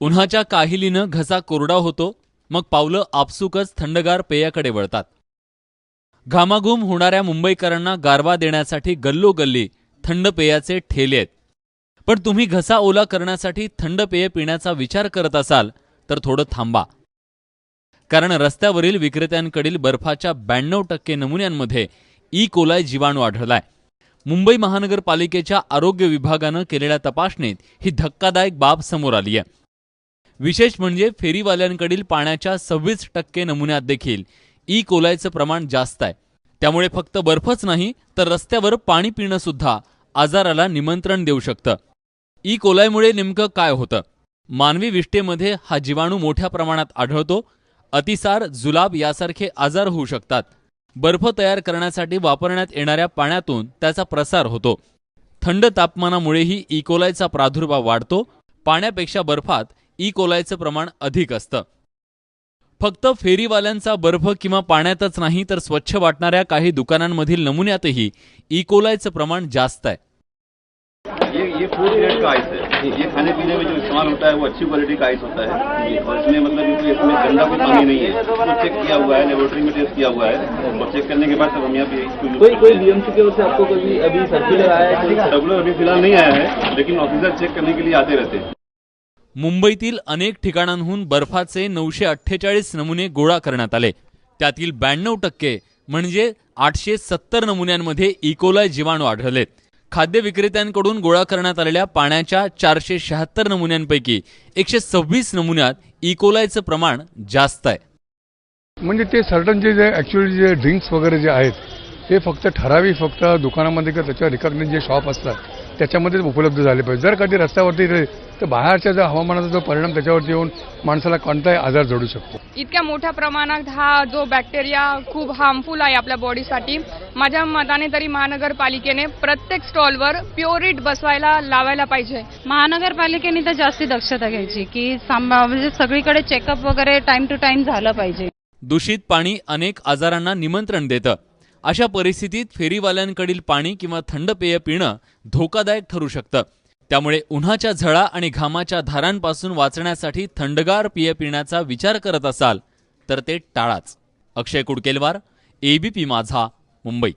उन्हाच्या काहिलीनं घसा कोरडा होतो, मग पावलं आपसुकच थंडगार पेयाकडे वळतात. घामाघूम होणाऱ्या मुंबईकरांना गारवा देण्यासाठी गल्लोगल्ली थंड पेयाचे ठेले आहेत. पण तुम्ही घसा ओला करण्यासाठी थंड पेय पिण्याचा विचार करत असाल तर थोडं थांबा. कारण रस्त्यावरील विक्रेत्यांकडील बर्फाच्या 92% नमुन्यांमध्ये ई कोलाय जीवाणू आढळलाय. मुंबई महानगरपालिकेच्या आरोग्य विभागानं केलेल्या तपासणीत ही धक्कादायक बाब समोर आली आहे. विशेष म्हणजे फेरीवाल्यांकडील पाण्याच्या 26% नमुन्यात देखील ई कोलायचं प्रमाण जास्त आहे. त्यामुळे फक्त बर्फच नाही तर रस्त्यावर पाणी पिणं सुद्धा आजाराला निमंत्रण देऊ शकतं. ई कोलायमुळे नेमकं काय होतं? मानवी विष्ठेमध्ये हा जीवाणू मोठ्या प्रमाणात आढळतो. अतिसार, जुलाब यासारखे आजार होऊ शकतात. बर्फ तयार करण्यासाठी वापरण्यात येणाऱ्या पाण्यातून त्याचा प्रसार होतो. थंड तापमानामुळेही ई कोलायचा प्रादुर्भाव वाढतो. पाण्यापेक्षा बर्फात ई कोलायचं प्रमाण अधिक असतं. फक्त फेरीवाल्यांचा बर्फ किंवा पाण्यातच नाही तर स्वच्छ वाटणाऱ्या काही दुकानांमधील नमुन्यातही ई कोलायचं प्रमाण जास्त आहे. ये फूड ग्रेड का आइस है। ये खाने पीने में जो इस्तेमाल होता है वो अच्छी क्वालिटी का आइस होता है और इसमें मतलब इसमें गंदा कोई पानी नहीं है। तो चेक किया हुआ है, लेबोरेटरी में टेस्ट किया हुआ है और चेक करने के बाद तब हम यहाँ पे कोई बीएमसी की ओर से आपको कभी अभी सर्कुलर आया है? सर्कुलर अभी फिलहाल नहीं आया है, लेकिन ऑफिसर चेक करने के लिए आते रहते हैं. मुंबईतील अनेक ठिकाणांहून बर्फाचे 948 नमुने गोळा करण्यात आले. त्यातील 92% म्हणजे 870 नमुन्यांमध्ये ई कोलाय जीवाणू आढळलेत. खाद्य विक्रेत्यांकडून गोळा करण्यात आलेल्या पाण्याच्या 476 नमुन्यांपैकी 126 नमुन्यात ई कोलायचं प्रमाण जास्त आहे. म्हणजे ते सर्टन जे ॲक्च्युअली जे ड्रिंक्स वगैरे जे आहेत ते फक्त दुकानामध्ये किंवा त्याच्या रिकॉग्नाइज जे शॉप असतात त्याच्यामध्येच उपलब्ध झाले पाहिजे. जर कधी रस्त्यावरती तर बाहेरच्या जो हवामानाचा जो परिणाम त्याच्यावरती येऊन माणसाला कोणताही आजार जडू शकतो. इतक्या मोठ्या प्रमाणात हा जो बॅक्टेरिया खूप हार्मफुल आहे आपल्या बॉडीसाठी. माझ्या मताने तरी महानगरपालिकेने प्रत्येक स्टॉलवर प्युरिट बसवायला लावायला पाहिजे. महानगरपालिकेने तर जास्ती दक्षता घ्यायची की म्हणजे सगळीकडे चेकअप वगैरे टाइम टू टाइम झालं पाहिजे. दूषित पाणी अनेक आजारांना निमंत्रण देतं. अशा परिस्थितीत फेरीवाल्यांकडील पाणी किंवा थंड पेय पिणं धोकादायक ठरू शकतं. त्यामुळे उन्हाच्या झळा आणि घामाच्या धारांपासून वाचण्यासाठी थंडगार पेय पिण्याचा विचार करत असाल तर ते टाळाच. अक्षय कुडकेलवार, एबीपी माझा, मुंबई.